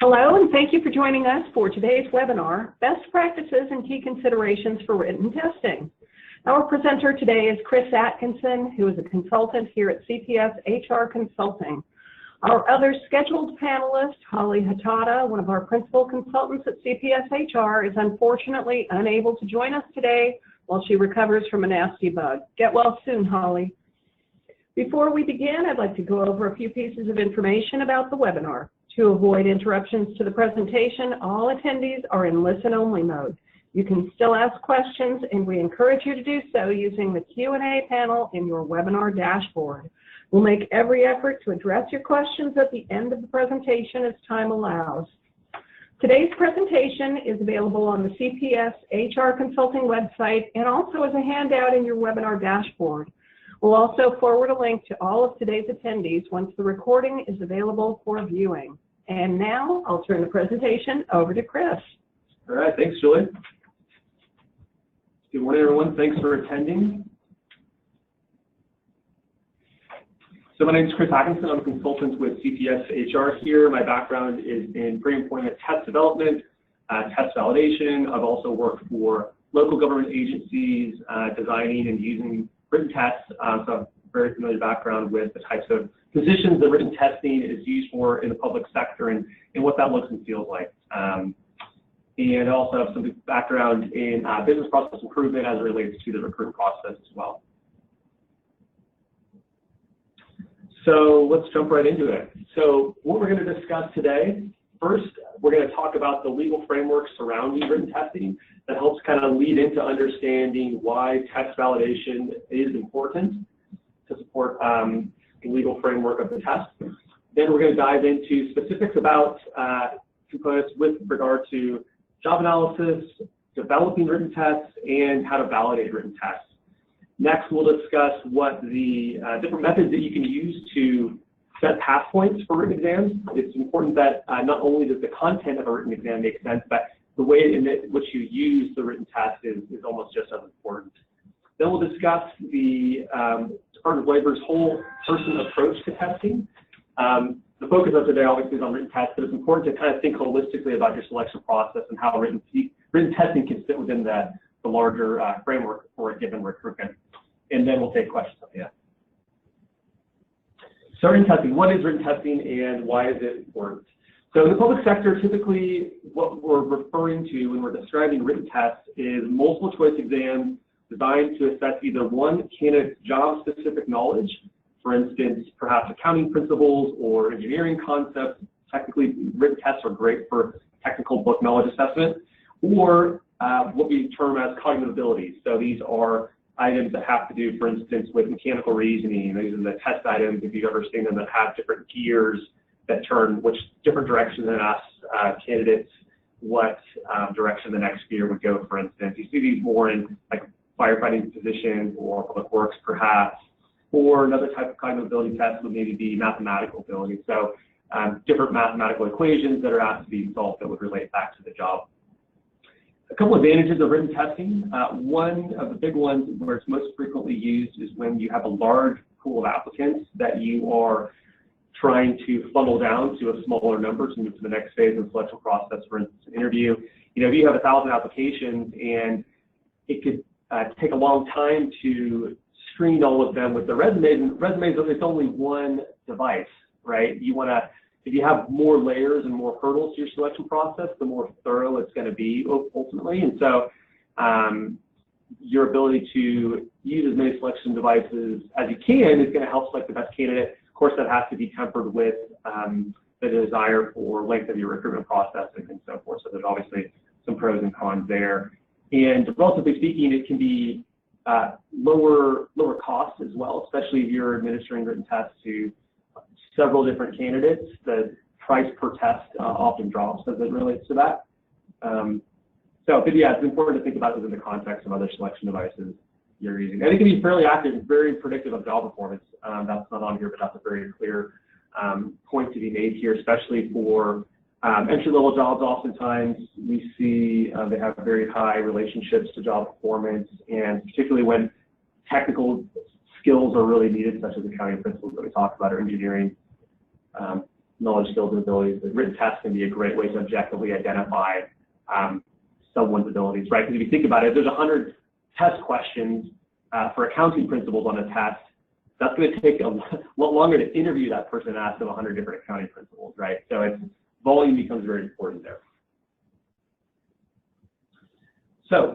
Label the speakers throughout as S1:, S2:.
S1: Hello, and thank you for joining us for today's webinar, Best Practices and Key Considerations for Written Testing. Our presenter today is Chris Atkinson, who is a consultant here at CPS HR Consulting. Our other scheduled panelist, Holly Hatata, one of our principal consultants at CPS HR, is unfortunately unable to join us today while she recovers from a nasty bug. Get well soon, Holly. Before we begin, I'd like to go over a few pieces of information about the webinar. To avoid interruptions to the presentation, all attendees are in listen-only mode. You can still ask questions, and we encourage you to do so using the Q&A panel in your webinar dashboard. We'll make every effort to address your questions at the end of the presentation as time allows. Today's presentation is available on the CPS HR Consulting website and also as a handout in your webinar dashboard. We'll also forward a link to all of today's attendees once the recording is available for viewing. And now I'll turn the presentation over to Chris.
S2: All right, thanks, Julie. Good morning, everyone. Thanks for attending. So my name is Chris Atkinson. I'm a consultant with CPS HR here. My background is in pre-employment test development, test validation. I've also worked for local government agencies, designing and using written tests, so I have a very familiar background with the types of positions that written testing is used for in the public sector and what that looks and feels like. And I also have some background in business process improvement as it relates to the recruitment process as well. So let's jump right into it. So what we're going to discuss today, first, we're going to talk about the legal framework surrounding written testing that helps kind of lead into understanding why test validation is important to support the legal framework of the test. Then we're going to dive into specifics about components with regard to job analysis, developing written tests, and how to validate written tests. Next, we'll discuss what the different methods that you can use to set pass points for written exams. It's important that not only does the content of a written exam make sense, but the way in which you use the written test is almost just as important. Then we'll discuss the Department of Labor's whole person approach to testing. The focus of today obviously is on written tests, but it's important to kind of think holistically about your selection process and how written testing can fit within the larger framework for a given recruitment. And then we'll take questions at the end. So written testing, what is written testing and why is it important? So in the public sector, typically what we're referring to when we're describing written tests is multiple choice exams designed to assess either one candidate's job-specific knowledge, for instance, perhaps accounting principles or engineering concepts. Technically, written tests are great for technical book knowledge assessment, or what we term as cognitive abilities. So these are items that have to do, for instance, with mechanical reasoning. These are the test items, if you've ever seen them, that have different gears that turn which different directions and ask candidates what direction the next gear would go, for instance. You see these more in like firefighting positions or public works, perhaps, or another type of cognitive ability test would maybe be mathematical ability. So different mathematical equations that are asked to be solved that would relate back to the job. A couple of advantages of written testing. One of the big ones where it's most frequently used is when you have a large pool of applicants that you are trying to funnel down to a smaller number to move to the next phase of the selection process, for instance, an interview. You know, if you have 1,000 applications and it could take a long time to screen all of them with the resumes, and resumes, it's only one device, right? You want to, if you have more layers and more hurdles to your selection process, the more thorough it's going to be ultimately. And so your ability to use as many selection devices as you can is going to help select the best candidate. Of course, that has to be tempered with the desire for length of your recruitment process and so forth. So there's obviously some pros and cons there. And relatively speaking, it can be lower cost as well, especially if you're administering written tests to several different candidates. The price per test often drops as it relates to that. But yeah, it's important to think about this in the context of other selection devices you're using. And it can be fairly accurate and very predictive of job performance. That's not on here, but that's a very clear point to be made here, especially for entry-level jobs. Oftentimes we see they have very high relationships to job performance, and particularly when technical skills are really needed, such as accounting principles that we talked about, or engineering. knowledge, skills, and abilities. The written test can be a great way to objectively identify someone's abilities, right? Because if you think about it, if there's 100 test questions for accounting principles on a test, that's going to take a lot longer to interview that person and ask them 100 different accounting principles, right? So volume becomes very important there. So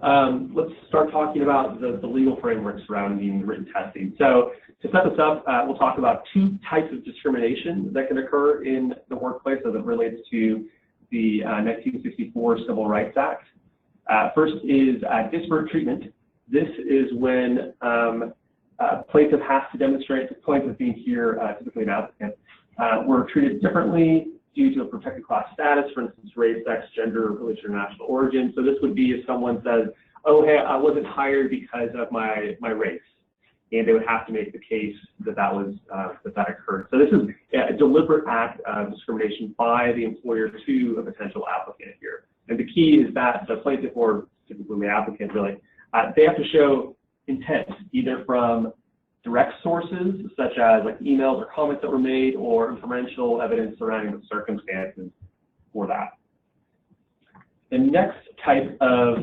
S2: let's start talking about the legal framework surrounding written testing. So to set this up, we'll talk about two types of discrimination that can occur in the workplace as it relates to the 1964 Civil Rights Act. First is disparate treatment. This is when a plaintiff has to demonstrate, the plaintiff being here typically an applicant, were treated differently due to a protected class status, for instance, race, sex, gender, religion, or national origin. So this would be if someone says, oh, hey, I wasn't hired because of my race. And they would have to make the case that that occurred. So this is a deliberate act of discrimination by the employer to a potential applicant here. And the key is that the plaintiff, or typically the applicant really, they have to show intent, either from direct sources, such as like emails or comments that were made, or inferential evidence surrounding the circumstances for that. The next type of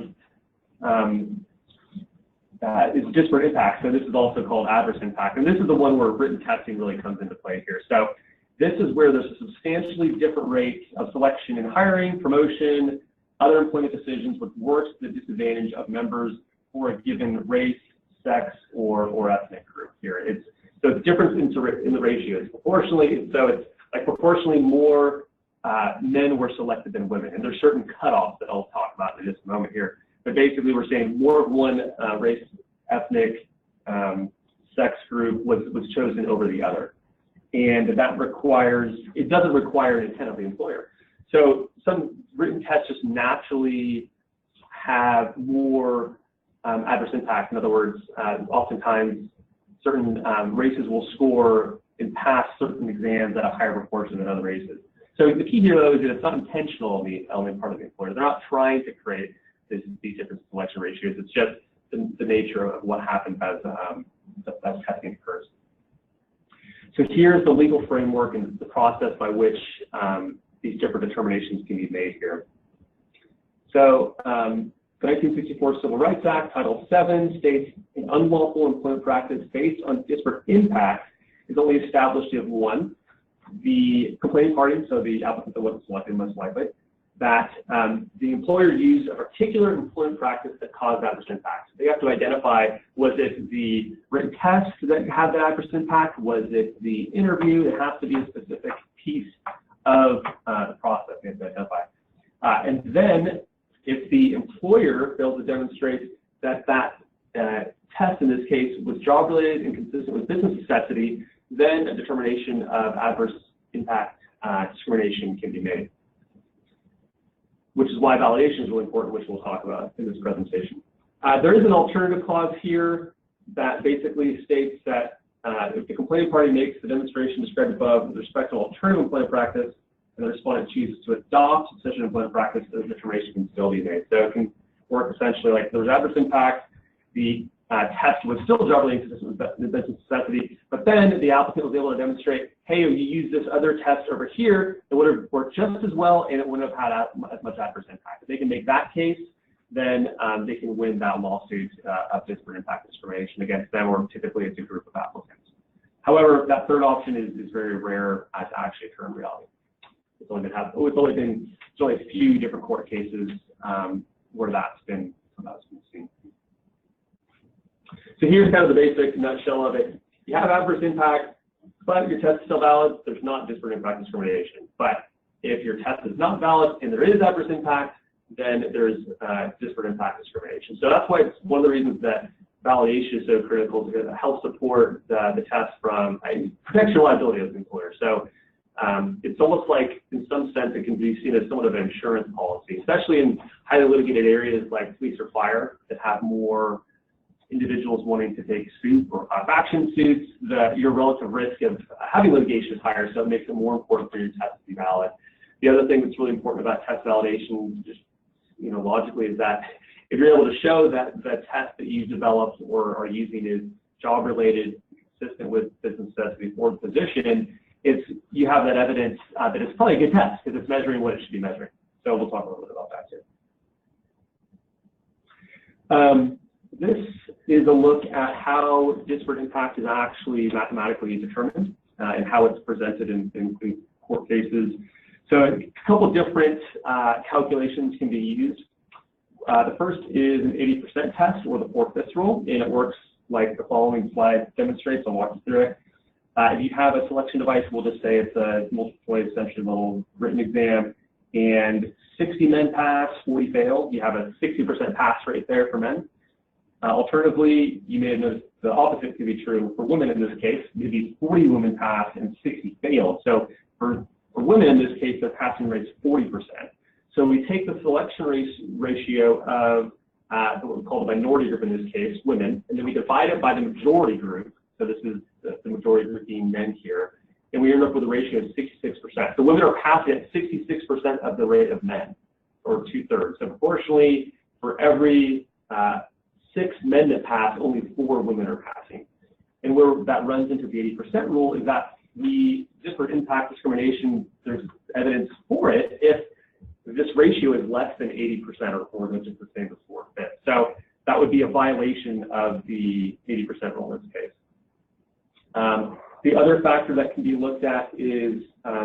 S2: is disparate impact. So this is also called adverse impact. And this is the one where written testing really comes into play here. So this is where there's a substantially different rate of selection in hiring, promotion, other employment decisions which works to the disadvantage of members for a given race, sex, or ethnic group here. So the difference in the ratio is proportionally, so it's like proportionally more men were selected than women. And there's certain cutoffs that I'll talk about in just a moment here. But basically we're saying more of one race, ethnic, sex group was chosen over the other. And that it doesn't require an intent of the employer. So some written tests just naturally have more adverse impact. In other words, oftentimes certain races will score and pass certain exams at a higher proportion than other races. So the key here, though, is that it's not intentional on the element part of the employer. They're not trying to create these different selection ratios. It's just the nature of what happens as testing occurs. So here's the legal framework and the process by which these different determinations can be made here. So the 1964 Civil Rights Act, Title VII, states an unlawful employment practice based on disparate impact is only established if one, the complaining party, so the applicant that wasn't selected most likely, that the employer used a particular employment practice that caused adverse impact. They have to identify, was it the written test that had that adverse impact? Was it the interview? It has to be a specific piece of the process they have to identify. And then if the employer fails to demonstrate that test in this case was job-related and consistent with business necessity, then a determination of adverse impact discrimination can be made, which is why validation is really important, which we'll talk about in this presentation. There is an alternative clause here that basically states that if the complaining party makes the demonstration described above with respect to alternative employment practice, and the respondent chooses to adopt such an employment practice, the determination can still be made. So it can work essentially like there was adverse impact, the test was still job-related consistent with business necessity, but then the applicant was able to demonstrate, hey, you use this other test over here, it would have worked just as well, and it wouldn't have had as much adverse impact. If they can make that case, then they can win that lawsuit of disparate impact discrimination against them, or typically it's a group of applicants. However, that third option is very rare to actually occur in reality. It's only a few different court cases where that's been seen. So here's kind of the basic nutshell of it. You have adverse impact, but your test is still valid. There's not disparate impact discrimination. But if your test is not valid and there is adverse impact, then there's disparate impact discrimination. So that's why it's one of the reasons that validation is so critical, to help support the test from protect your liability as an employer. So it's almost like, in some sense, it can be seen as somewhat of an insurance policy, especially in highly litigated areas like police or fire that have more individuals wanting to take suit or class action suits. Your relative risk of having litigation is higher, so it makes it more important for your test to be valid. The other thing that's really important about test validation, just logically, is that if you're able to show that the test that you've developed or are using is job-related, consistent with business necessity for the position, you have that evidence that it's probably a good test because it's measuring what it should be measuring. So we'll talk a little bit about that too. This is a look at how disparate impact is actually mathematically determined and how it's presented in court cases. So a couple different calculations can be used. The first is an 80% test, or the 4/5 rule, and it works like the following slide demonstrates. I'll walk you through it. If you have a selection device, we'll just say it's a multiple choice entry-level written exam, and 60 men pass, 40 fail. You have a 60% pass rate there for men. Alternatively, you may have noticed the opposite could be true for women in this case. Maybe 40 women pass and 60 fail. So for women in this case, their passing rate is 40%. So we take the selection ratio of what we call the minority group in this case, women, and then we divide it by the majority group. So this is the majority group being men here. And we end up with a ratio of 66%. So women are passing at 66% of the rate of men, or 2/3. So proportionally, for every 6 men that pass, only 4 women are passing. And where that runs into the 80% rule is that the disparate impact discrimination, there's evidence for it if this ratio is less than 80% or more, which is the same as 4/5. So that would be a violation of the 80% rule in this case. The other factor that can be looked at is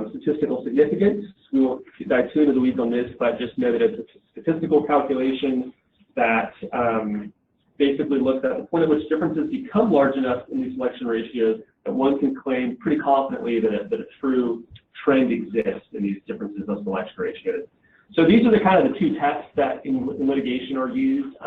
S2: statistical significance. We won't dive too into the weeds on this, but just know that it's a statistical calculation that basically looks at the point at which differences become large enough in these selection ratios that one can claim pretty confidently that a true trend exists in these differences of selection ratios. So these are the kind of the two tests that in litigation are used.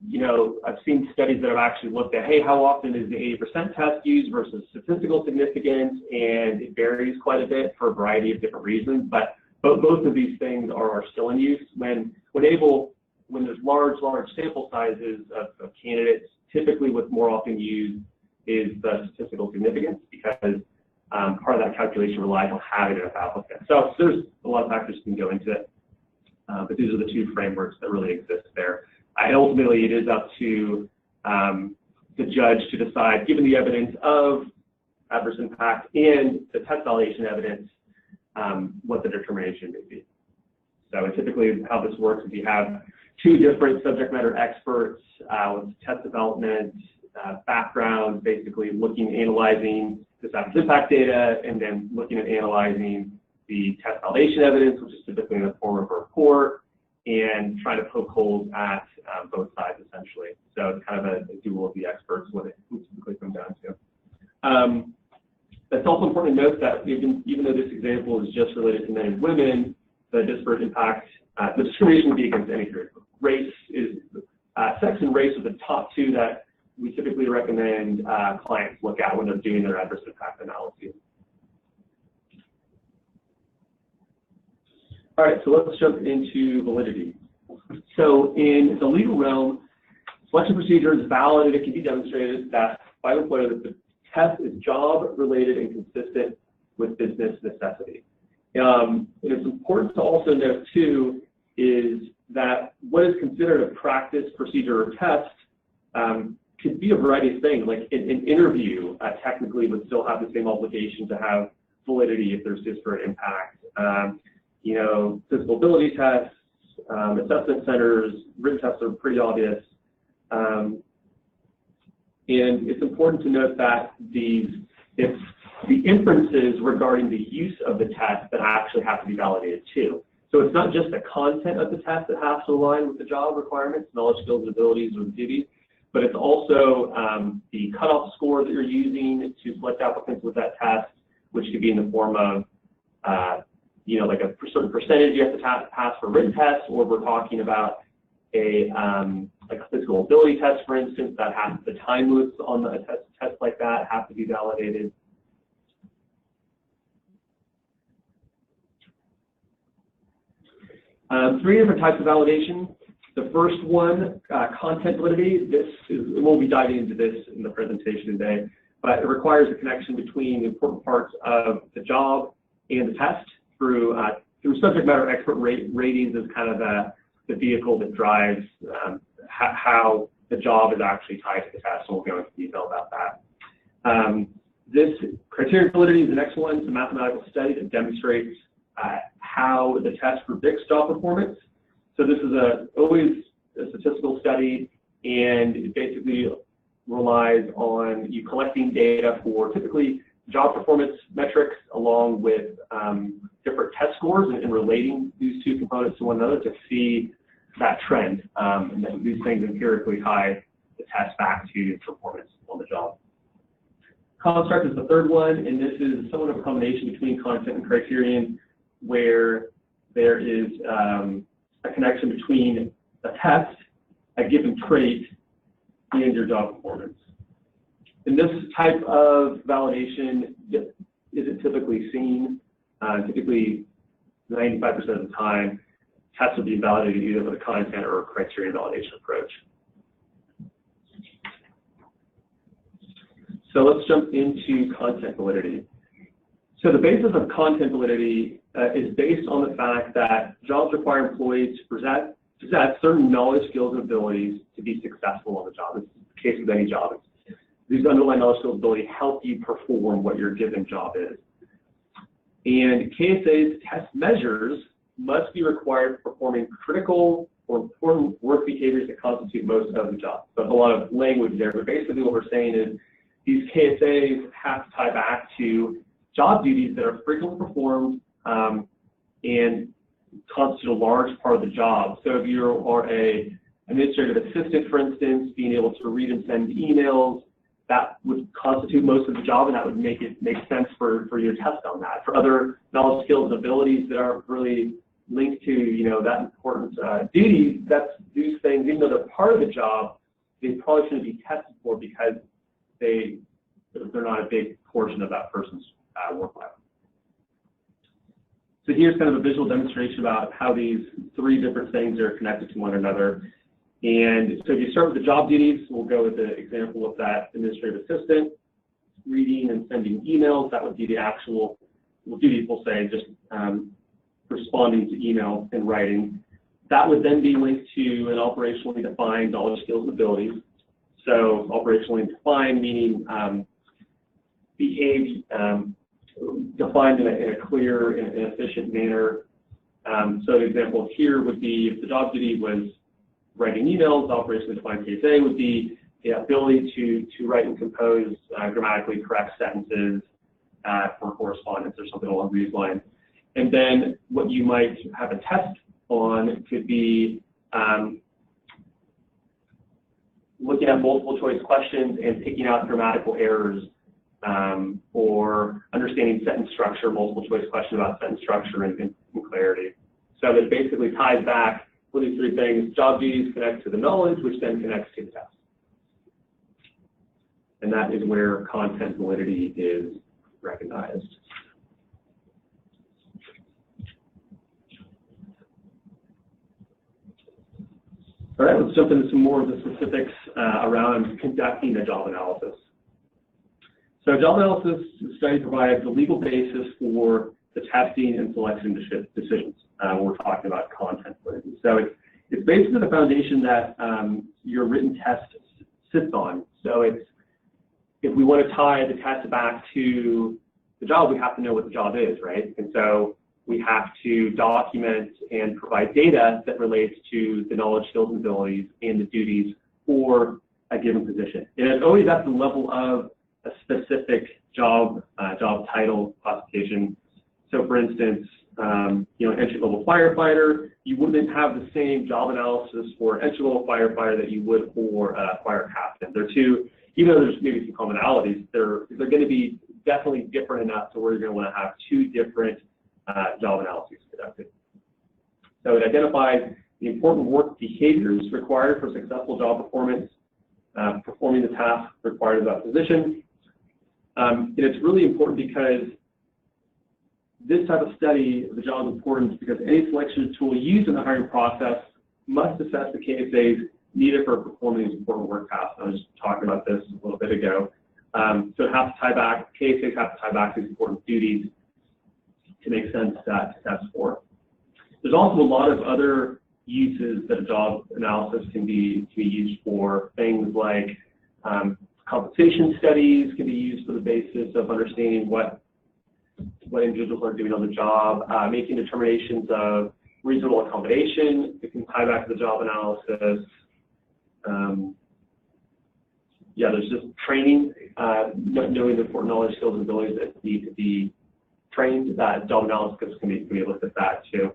S2: You know, I've seen studies that have actually looked at, hey, how often is the 80% test used versus statistical significance, and it varies quite a bit for a variety of different reasons. But both of these things are still in use. When there's large sample sizes of candidates, typically what's more often used is the statistical significance, because part of that calculation relies on having enough applicants. So there's a lot of factors that can go into it, but these are the two frameworks that really exist there. And ultimately, it is up to the judge to decide, given the evidence of adverse impact and the test validation evidence, what the determination may be. So typically how this works is you have 2 different subject matter experts with test development, background, basically analyzing this adverse impact data, and then looking at analyzing the test validation evidence, which is typically in the form of a report, and try to poke holes at both sides, essentially. So it's kind of a duel of the experts, what it typically comes down to. It's also important to note that even though this example is just related to men and women, the disparate impact, the discrimination would be against any group. Sex and race are the top 2 that we typically recommend clients look at when they're doing their adverse impact analyses. All right, so let's jump into validity. So in the legal realm, selection procedure is valid and it can be demonstrated that by the employer that the test is job-related and consistent with business necessity. And it's important to also note, too, is that what is considered a practice, procedure, or test could be a variety of things. Like an interview technically would still have the same obligation to have validity if there's disparate impact. You know, physical ability tests, assessment centers, written tests are pretty obvious. And it's important to note that it's the inferences regarding the use of the test that actually have to be validated too. So it's not just the content of the test that has to align with the job requirements, knowledge, skills, and abilities, or duties, but it's also the cutoff score that you're using to select applicants with that test, which could be in the form of you know, like a certain percentage you have to pass for written tests, or we're talking about like a physical ability test, for instance, that has the time limits on the test like that have to be validated. Three different types of validation. The first one, content validity. We'll be diving into this in the presentation today, but it requires a connection between the important parts of the job and the test through subject matter expert ratings as kind of the vehicle that drives how the job is actually tied to the test, and we'll go into detail about that. This criterion validity is the next one. It's a mathematical study that demonstrates how the test predicts job performance. So this is always a statistical study, and it basically relies on you collecting data for typically job performance metrics along with different test scores and relating these two components to one another to see that trend. And then these things empirically tie the test back to performance on the job. Construct is the third one, and this is somewhat of a combination between content and criterion, where there is a connection between a test, a given trait, and your job performance. In this type of validation, isn't typically seen. Typically, 95% of the time, tests will be validated either with a content or a criterion validation approach. So let's jump into content validity. So the basis of content validity is based on the fact that jobs require employees to possess certain knowledge, skills, and abilities to be successful on the job. This is the case with any job. These underlying knowledge, skills, ability help you perform what your given job is. And KSA's test measures must be required for performing critical or important work behaviors that constitute most of the job. So there's a lot of language there, but basically what we're saying is these KSAs have to tie back to job duties that are frequently performed and constitute a large part of the job. So if you are an administrative assistant, for instance, being able to read and send emails, that would constitute most of the job, and that would make it make sense for your test on that. For other knowledge, skills, and abilities that aren't really linked to that important duties, these things, even though they're part of the job, they probably shouldn't be tested for because they're not a big portion of that person's work life. So here's kind of a visual demonstration about how these three different things are connected to one another. And so if you start with the job duties, we'll go with the example of that administrative assistant, reading and sending emails. That would be the actual duties, we'll say, just responding to email and writing. That would then be linked to an operationally defined knowledge, skills, and abilities. So operationally defined, meaning defined in a clear and efficient manner. So the example here would be if the job duty was writing emails, the operationally defined KSA would be the ability to write and compose grammatically correct sentences for correspondence or something along these lines. And then what you might have a test on could be looking at multiple choice questions and picking out grammatical errors or understanding sentence structure, multiple choice question about sentence structure and clarity. So that basically ties back with these three things. Job duties connect to the knowledge, which then connects to the test. And that is where content validity is recognized. All right, let's jump into some more of the specifics around conducting a job analysis. So job analysis study provides the legal basis for the testing and selection decisions when we're talking about content validity. So it's basically the foundation that your written test sits on. So if we want to tie the test back to the job, we have to know what the job is, right? And so we have to document and provide data that relates to the knowledge, skills, and abilities and the duties for a given position. And it's always at the level of a specific job title classification. So for instance, an entry-level firefighter, you wouldn't have the same job analysis for an entry-level firefighter that you would for a fire captain. They're two, even though there's maybe some commonalities, they're going to be definitely different enough to where you're going to want to have two different job analyses conducted. So it identifies the important work behaviors required for successful job performance, performing the task required of that position. And it's really important because this type of study of the job is important because any selection tool used in the hiring process must assess the KSAs needed for performing these important work tasks. I was just talking about this a little bit ago. So it has to tie back, KSAs have to tie back to these important duties to make sense to test for. There's also a lot of other uses that a job analysis can be used for, things like Compensation studies can be used for the basis of understanding what individuals are doing on the job, making determinations of reasonable accommodation. It can tie back to the job analysis. Yeah, there's just training, knowing the important knowledge, skills, and abilities that need to be trained. That job analysis can be looked at that too.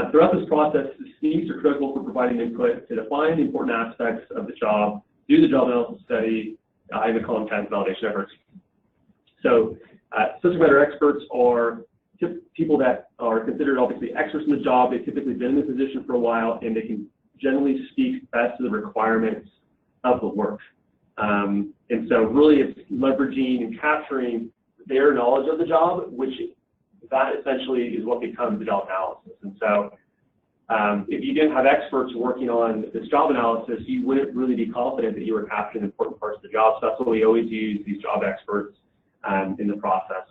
S2: Throughout this process, the SNEs are critical for providing input to define the important aspects of the job, do the job analysis study, and the content validation efforts. So, subject matter experts are people that are considered obviously experts in the job. They've typically been in the position for a while, and they can generally speak best to the requirements of the work. And so really it's leveraging and capturing their knowledge of the job, which that essentially is what becomes the job analysis. And so if you didn't have experts working on this job analysis, you wouldn't really be confident that you were capturing important parts of the job. So that's why we always use these job experts in the process.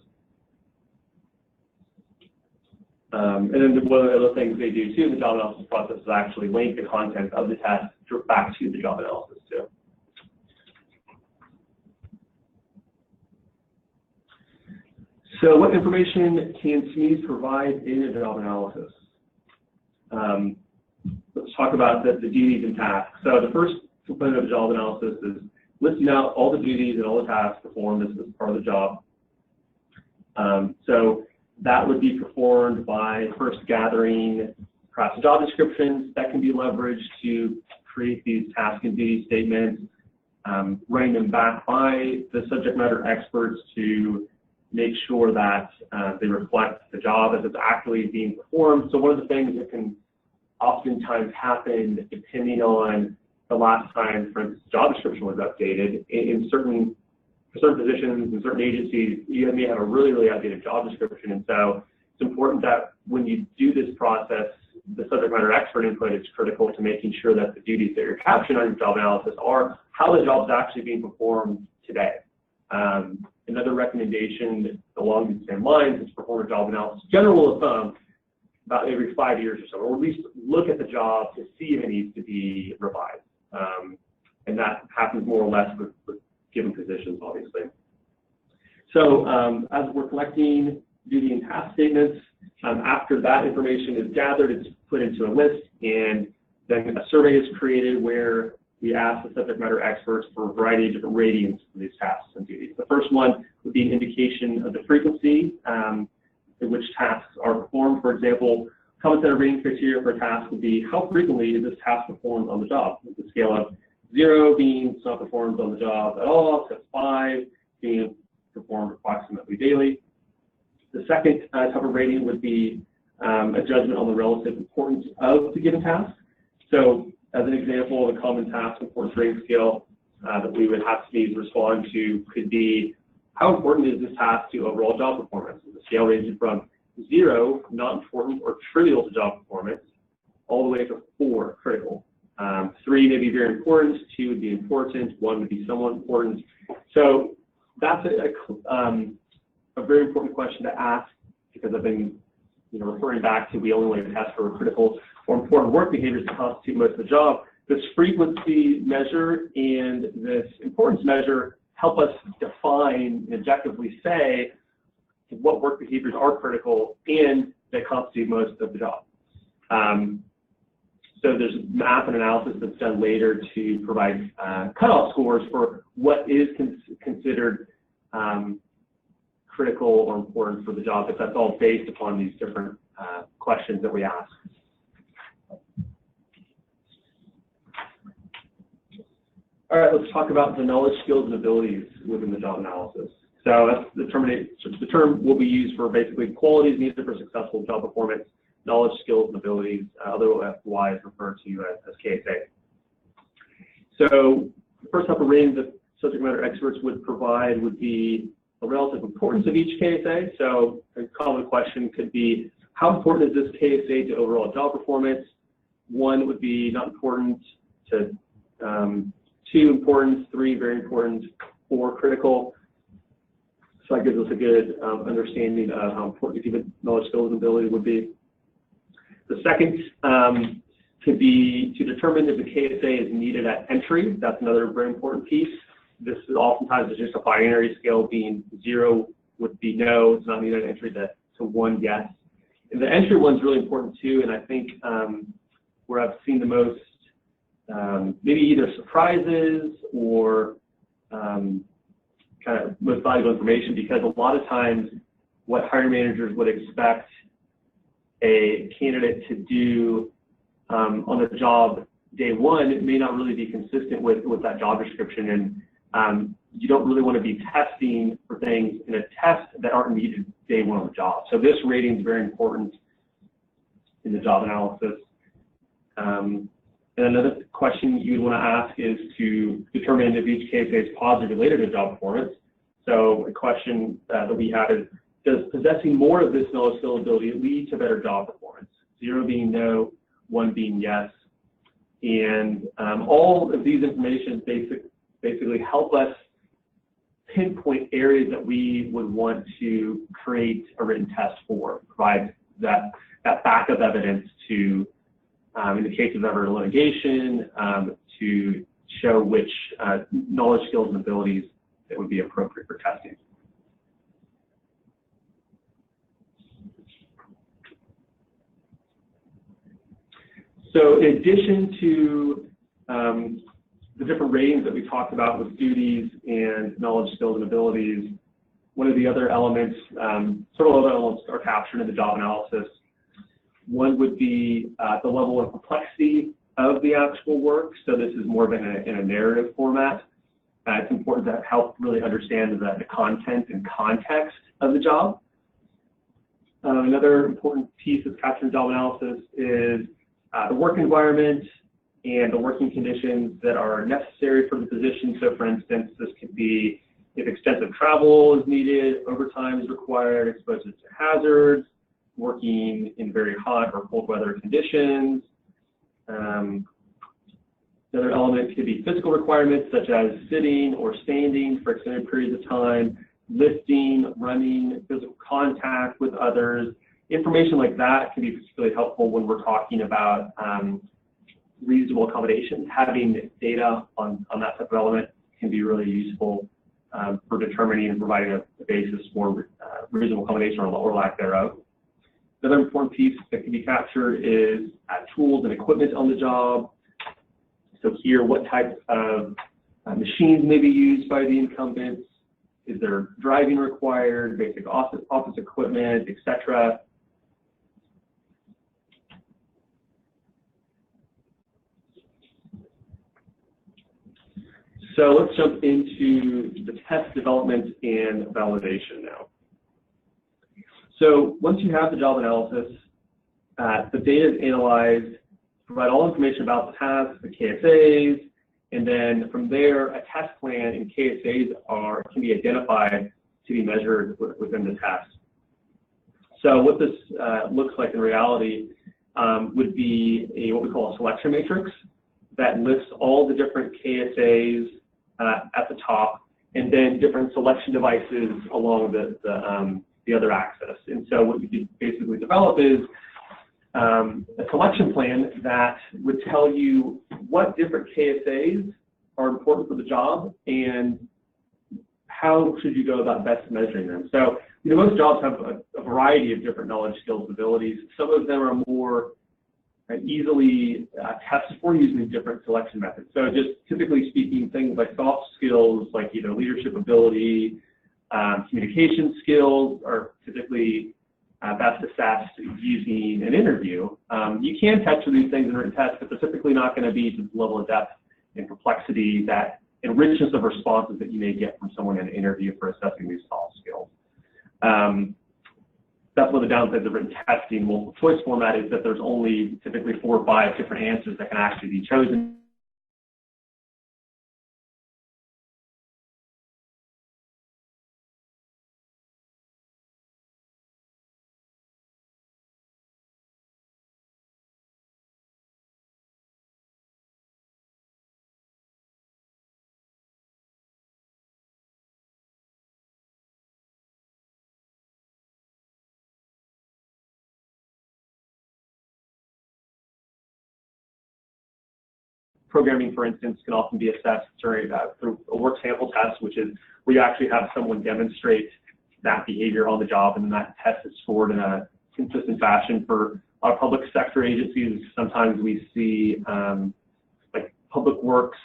S2: And then one of the other things they do too in the job analysis process is actually link the content of the test back to the job analysis too. So what information can SMEs provide in a job analysis? Let's talk about the duties and tasks. So the first component of the job analysis is listing out all the duties and all the tasks performed as part of the job. So that would be performed by first gathering perhaps job descriptions that can be leveraged to create these task and duty statements, running them back by the subject matter experts to make sure that they reflect the job as it's actually being performed. So one of the things that can oftentimes happen, depending on the last time, for instance, job description was updated, for certain positions and certain agencies, you may have a really, really outdated job description. And so it's important that when you do this process, the subject matter expert input is critical to making sure that the duties that you're capturing on your job analysis are how the job is actually being performed today. Another recommendation along these same lines is to perform a job analysis, general rule of thumb, about every 5 years or so, or at least look at the job to see if it needs to be revised. And that happens more or less with given positions, obviously. So as we're collecting duty and task statements, after that information is gathered, it's put into a list, and then a survey is created where we ask the subject matter experts for a variety of different ratings for these tasks and duties. The first one would be an indication of the frequency in which tasks are performed. For example, common set of rating criteria for a task would be how frequently is this task performed on the job? With the scale of 0 being it's not performed on the job at all, to 5 being performed approximately daily. The second type of rating would be a judgment on the relative importance of the given task. So as an example of a common task importance rating scale that we would have SMEs respond to could be, how important is this task to overall job performance? The scale ranges from 0, not important or trivial to job performance, all the way to 4, critical. 3 may be very important, 2 would be important, 1 would be somewhat important. So that's a very important question to ask, because I've been referring back to we only test for critical or important work behaviors that constitute most of the job. This frequency measure and this importance measure help us define and objectively say what work behaviors are critical and that constitute most of the job. So there's math and analysis that's done later to provide cutoff scores for what is considered critical or important for the job, but that's all based upon these different questions that we ask. All right, let's talk about the knowledge, skills, and abilities within the job analysis. So that's the term will be used for basically qualities needed for successful job performance, knowledge, skills, and abilities, otherwise referred to as KSA. So the first type of rating that subject matter experts would provide would be the relative importance of each KSA. So a common question could be, how important is this KSA to overall job performance? 1 would be not important, to 2 important, 3 very important, 4 critical. So that gives us a good understanding of how important given knowledge, skills, and ability would be. The second could be to determine if the KSA is needed at entry. That's another very important piece. This is oftentimes just a binary scale, being 0 would be no, it's not needed at entry, to 1, yes. And the entry one's really important too, and I think where I've seen the most maybe either surprises or kind of most valuable information, because a lot of times what hiring managers would expect a candidate to do on the job day one, it may not really be consistent with that job description, and you don't really want to be testing for things in a test that aren't needed day one on the job. So this rating is very important in the job analysis. And another question you'd want to ask is to determine if each KSA is positive related to job performance. So a question that we had is, does possessing more of this knowledge, skill, ability lead to better job performance? 0 being no, 1 being yes. And all of these information basically help us pinpoint areas that we would want to create a written test for, provide that backup evidence to, in the case of ever litigation, to show which knowledge, skills, and abilities that would be appropriate for testing. So in addition to the different ratings that we talked about with duties and knowledge, skills, and abilities, one of the other elements, several other elements are captured in the job analysis. One would be the level of complexity of the actual work. So this is more of in a narrative format. It's important to help really understand the content and context of the job. Another important piece that's captured in job analysis is the work environment and the working conditions that are necessary for the position. So for instance, this could be if extensive travel is needed, overtime is required, exposure to hazards, working in very hot or cold weather conditions. Another element could be physical requirements such as sitting or standing for extended periods of time, lifting, running, physical contact with others. Information like that can be particularly helpful when we're talking about reasonable accommodations. Having data on that type of element can be really useful for determining and providing a basis for reasonable accommodation or lack thereof. Another important piece that can be captured is tools and equipment on the job. So here, what types of machines may be used by the incumbents? Is there driving required, basic office equipment, etc.? So let's jump into the test development and validation now. So once you have the job analysis, the data is analyzed, provide all information about the task, the KSAs, and then from there, a test plan and KSAs can be identified to be measured within the test. So what this looks like in reality would be what we call a selection matrix that lists all the different KSAs at the top, and then different selection devices along the other axis. And so what we basically develop is a selection plan that would tell you what different KSAs are important for the job and how should you go about best measuring them. So, most jobs have a variety of different knowledge, skills, abilities. Some of them are more easily tested for using different selection methods. So just typically speaking, things like soft skills, like either leadership ability, communication skills are typically best assessed using an interview. You can test for these things in written tests, but they're typically not going to be to the level of depth and complexity and richness of responses that you may get from someone in an interview for assessing these soft skills. That's one of the downsides of written testing multiple choice format is that there's only typically 4 or 5 different answers that can actually be chosen. programming, for instance, can often be assessed through a work sample test, which is where you actually have someone demonstrate that behavior on the job, and then that test is scored in a consistent fashion. For our public sector agencies, sometimes we see like public works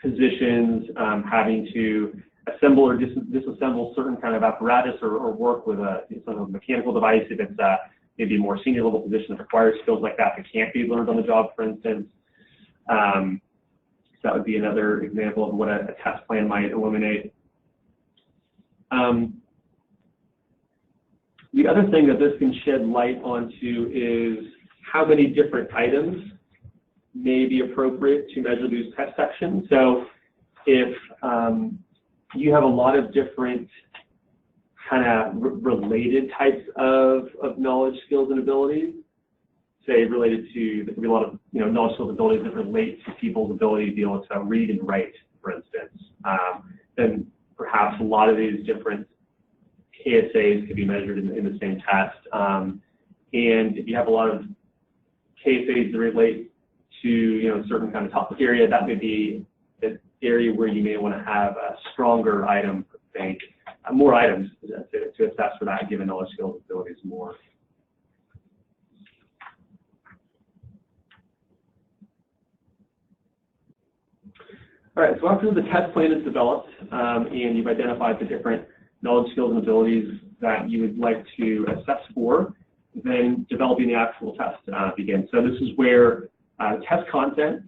S2: positions having to assemble or disassemble certain kind of apparatus or work with some of a mechanical device if it's maybe a more senior level position that requires skills like that can't be learned on the job, for instance. So that would be another example of what a test plan might eliminate. The other thing that this can shed light onto is how many different items may be appropriate to measure these test sections. So if you have a lot of different kind of related types of knowledge, skills, and abilities, say related to, there could be a lot of knowledge, skills, and abilities that relate to people's ability to be able to read and write, for instance. Then perhaps a lot of these different KSAs could be measured in the same test. And if you have a lot of KSAs that relate to certain kind of topic area, that may be an area where you may want to have a stronger item bank, more items to assess for that given knowledge, skills, abilities more. All right, so after the test plan is developed and you've identified the different knowledge, skills, and abilities that you would like to assess for, then developing the actual test begins. So this is where test content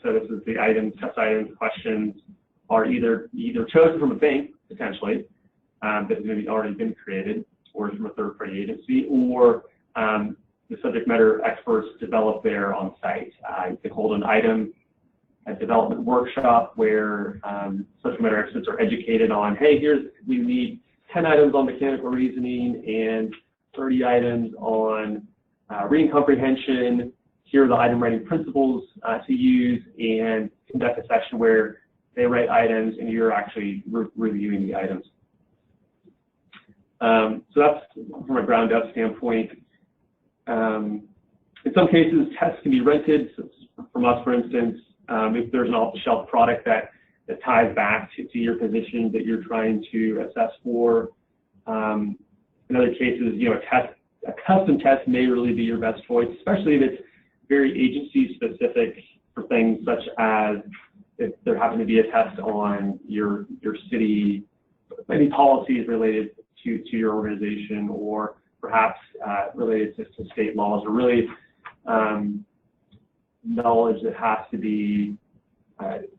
S2: so this is the items, test items, questions are either chosen from a bank, potentially, that has maybe already been created, or from a third-party agency, or the subject matter experts develop there on site. You can hold a development workshop where subject matter experts are educated on, hey, we need 10 items on mechanical reasoning and 30 items on reading comprehension. Here are the item writing principles to use, and conduct a session where they write items and you're actually reviewing the items. So that's from a ground up standpoint. In some cases, tests can be rented. So from us, for instance, if there's an off-the-shelf product that ties back to your position that you're trying to assess for. In other cases, a custom test may really be your best choice, especially if it's very agency specific for things such as if there happen to be a test on your city, maybe policies related to your organization, or perhaps related to state laws, or really knowledge that has to be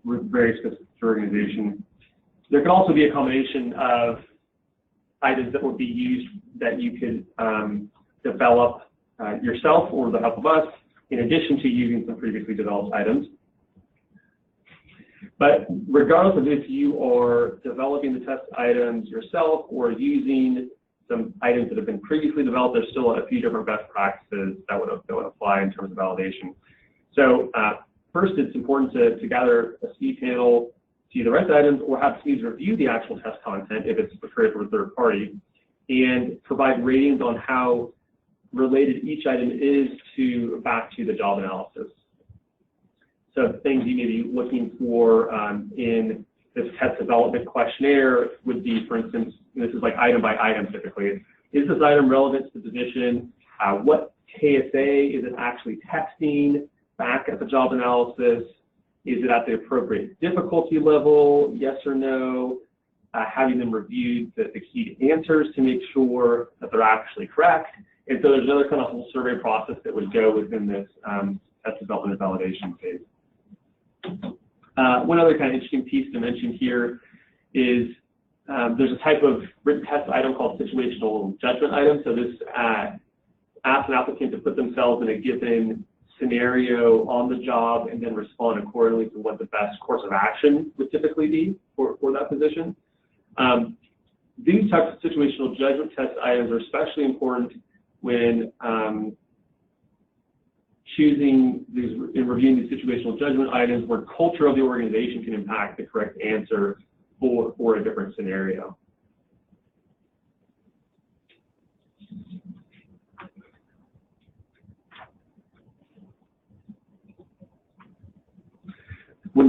S2: very specific to your organization. There can also be a combination of items that would be used that you could develop yourself or with the help of us, in addition to using some previously developed items. But regardless of if you are developing the test items yourself or using some items that have been previously developed, there's still a few different best practices that would apply in terms of validation. So first, it's important to gather a speed panel to either write the items or have speeds review the actual test content if it's prepared for a third party, and provide ratings on how related each item is back to the job analysis. So things you may be looking for in this test development questionnaire would be, for instance, this is like item by item typically. Is this item relevant to the position? What KSA is it actually testing back at the job analysis? Is it at the appropriate difficulty level? Yes or no? Having them reviewed the key answers to make sure that they're actually correct. And so there's another kind of whole survey process that would go within this test development and validation phase. One other kind of interesting piece to mention here is there's a type of written test item called situational judgment item. So this asks an applicant to put themselves in a given scenario on the job and then respond accordingly to what the best course of action would typically be for that position. These types of situational judgment test items are especially important when choosing these and reviewing these situational judgment items where culture of the organization can impact the correct answer for a different scenario.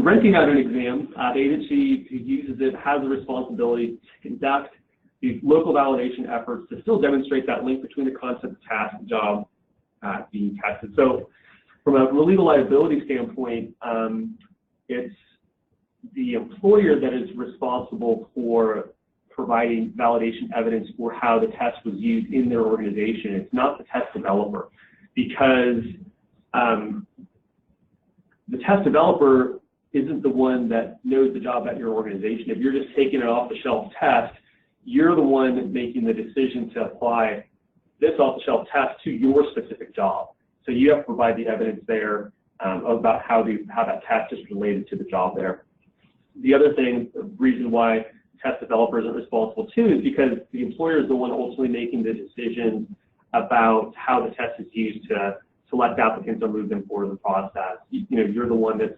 S2: when renting out an exam, the agency who uses it has the responsibility to conduct these local validation efforts to still demonstrate that link between the concept of task and job being tested. So from a legal liability standpoint, it's the employer that is responsible for providing validation evidence for how the test was used in their organization. It's not the test developer, because the test developer isn't the one that knows the job at your organization. If you're just taking an off-the-shelf test, you're the one making the decision to apply this off-the-shelf test to your specific job. So you have to provide the evidence there about how that test is related to the job there. The other thing, the reason why test developer isn't responsible too, is because the employer is the one ultimately making the decision about how the test is used to select applicants or move them forward in the process. You're the one that's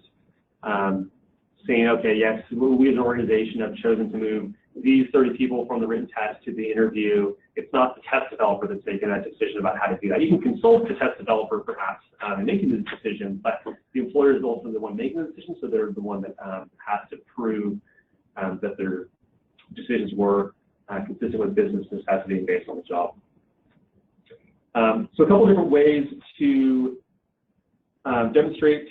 S2: saying, okay, yes, we as an organization have chosen to move these 30 people from the written test to the interview. It's not the test developer that's making that decision about how to do that. You can consult the test developer perhaps in making the decision, but the employer is also the one making the decision, so they're the one that has to prove that their decisions were consistent with business necessity and based on the job. So a couple different ways to demonstrate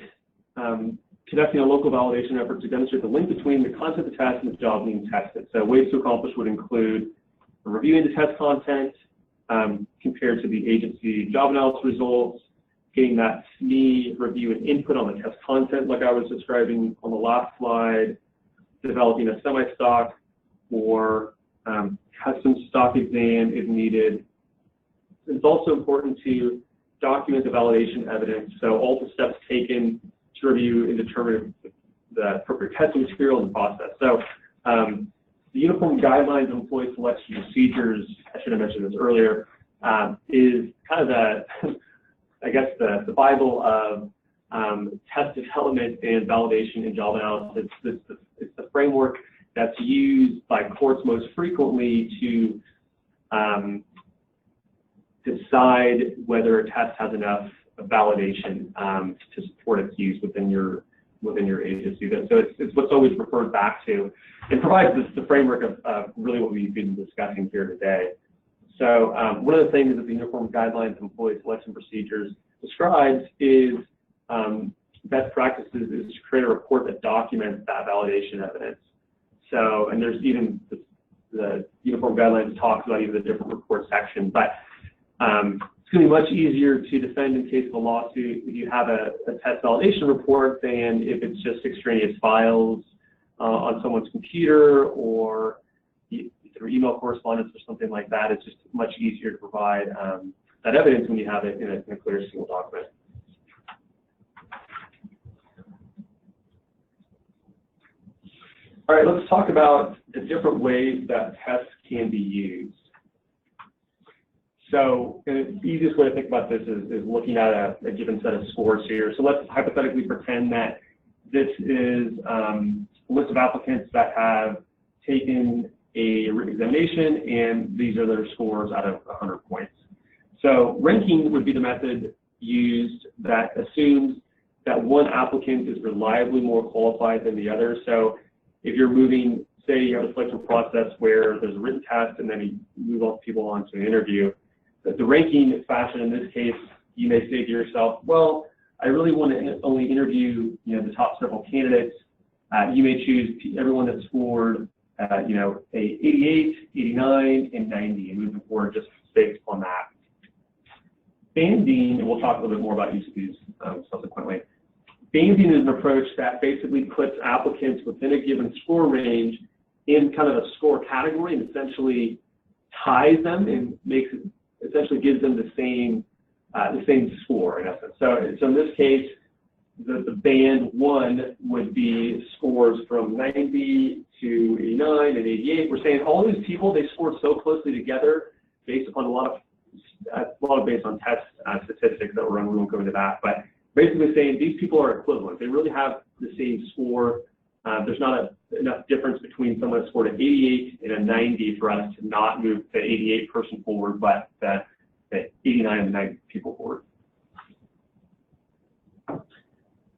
S2: conducting a local validation effort to demonstrate the link between the content of the test and the job being tested. So ways to accomplish would include reviewing the test content compared to the agency job analysis results, getting that SME review and input on the test content like I was describing on the last slide, developing a semi-stock or custom stock exam if needed. It's also important to document the validation evidence, so all the steps taken to review and determine the appropriate testing material and process. So the Uniform Guidelines of Employee Selection Procedures, I should have mentioned this earlier, is kind of the, I guess, the Bible of test development and validation and job analysis. It's the framework that's used by courts most frequently to decide whether a test has enough validation to support its use within your agency. So it's what's always referred back to. It provides the framework of really what we've been discussing here today. So one of the things that the Uniform Guidelines of Employee Selection Procedures describes is best practices is to create a report that documents that validation evidence. So, and there's even the Uniform Guidelines talks about even the different report sections, but it's going to be much easier to defend in case of a lawsuit if you have a test validation report than if it's just extraneous files on someone's computer or through email correspondence or something like that. It's just much easier to provide that evidence when you have it in a clear single document. All right, let's talk about the different ways that tests can be used. So the easiest way to think about this is looking at a given set of scores here. So let's hypothetically pretend that this is a list of applicants that have taken a written examination, and these are their scores out of 100 points. So ranking would be the method used that assumes that one applicant is reliably more qualified than the other. So if you're moving, say you have a selection process where there's a written test and then you move all people on to an interview, the ranking fashion in this case, you may say to yourself, well, I really want to only interview the top several candidates. You may choose everyone that scored a 88, 89, and 90 and moving forward just based on that. Banding, and we'll talk a little bit more about each of these subsequently. Banding is an approach that basically puts applicants within a given score range in kind of a score category and essentially ties them and essentially gives them the same score in essence. So in this case, the band 1 would be scores from 90 to 89 and 88. We're saying all these people, they scored so closely together based upon a lot of based on test statistics that were run. We won't go into that, but basically saying these people are equivalent. They really have the same score. There's not enough difference between someone that scored an 88 and a 90 for us to not move the 88 person forward, but the 89 and the 90 people forward.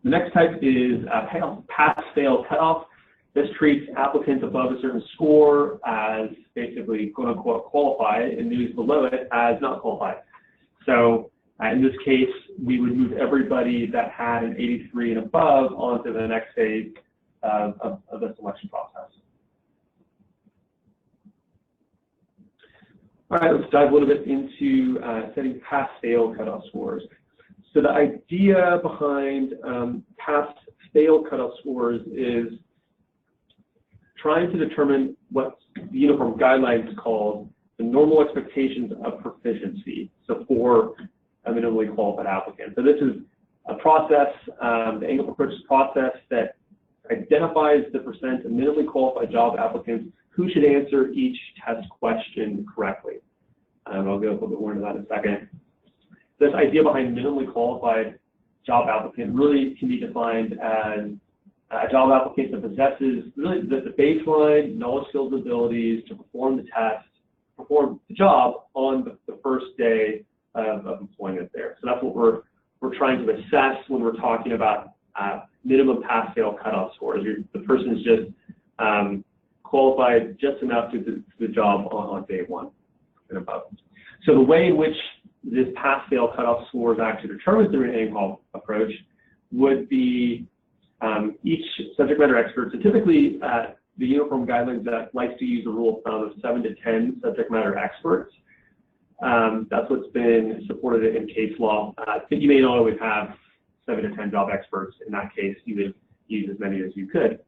S2: The next type is PassFail cutoff. This treats applicants above a certain score as basically quote-unquote qualified and those below it as not qualified. So in this case, we would move everybody that had an 83 and above onto the next phase of the selection process. All right, let's dive a little bit into setting pass-fail cutoff scores. So the idea behind pass-fail cutoff scores is trying to determine what the uniform guidelines called the normal expectations of proficiency, so for a minimally qualified applicant. So this is a process, the angle approach process that identifies the percent of minimally qualified job applicants who should answer each test question correctly. I'll go a little bit more into that in a second. This idea behind minimally qualified job applicant really can be defined as a job applicant that possesses really the baseline knowledge, skills, and abilities to perform the test, perform the job on the first day of employment there. So that's what we're trying to assess when we're talking about minimum pass-fail cutoff scores. The person is just qualified just enough to do the job on day one and above. So the way in which this pass-fail cutoff score is actually determined through an angle approach would be each subject matter expert. So typically, the uniform guidelines that likes to use a rule of thumb of 7 to 10 subject matter experts. That's what's been supported in case law. You may not always have 7 to 10 job experts. In that case, you would use as many as you could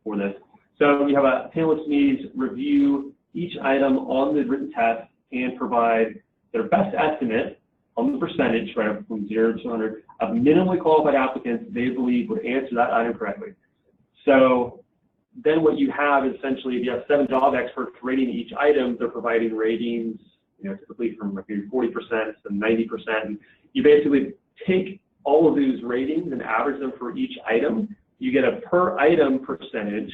S2: for this. So you have a panelist needs review each item on the written test and provide their best estimate on the percentage, right, from 0 to 100, of minimally qualified applicants they believe would answer that item correctly. So then what you have is essentially, if you have 7 job experts rating each item, they're providing ratings, typically from maybe 40% to 90%. And you basically take all of those ratings and average them for each item. You get a per item percentage,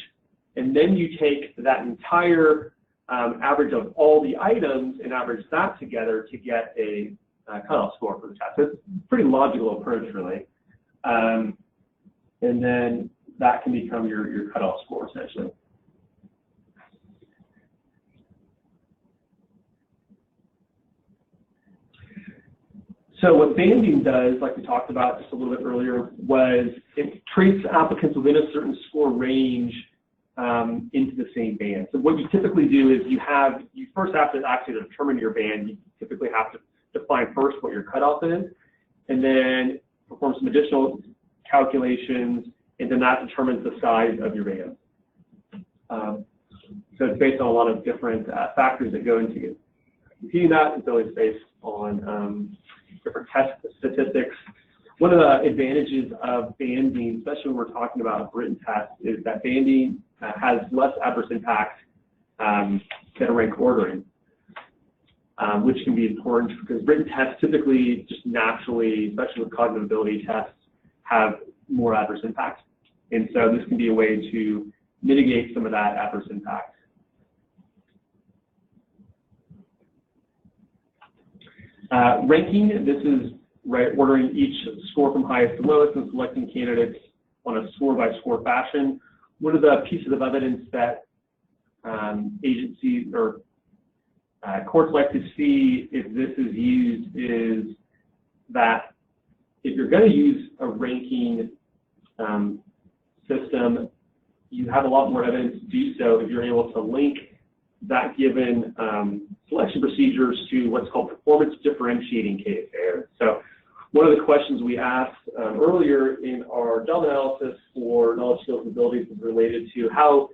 S2: and then you take that entire average of all the items and average that together to get a cutoff score for the test. So it's a pretty logical approach, really. And then that can become your cutoff score, essentially. So what banding does, like we talked about just a little bit earlier, was it treats applicants within a certain score range into the same band. So what you typically do is you first have to actually determine your band. You typically have to define first what your cutoff is, and then perform some additional calculations, and then that determines the size of your band. So it's based on a lot of different factors that go into computing that. It's always based on different test statistics. One of the advantages of banding, especially when we're talking about written tests, is that banding has less adverse impact than rank ordering, which can be important because written tests typically just naturally, especially with cognitive ability tests, have more adverse impact. And so this can be a way to mitigate some of that adverse impact. Ranking, this is ordering each score from highest to lowest and selecting candidates on a score-by-score fashion. One of the pieces of evidence that agencies or courts like to see if this is used is that if you're going to use a ranking system, you have a lot more evidence to do so if you're able to link that given selection procedures to what's called performance differentiating KSA. So one of the questions we asked earlier in our job analysis for knowledge, skills, and abilities is related to how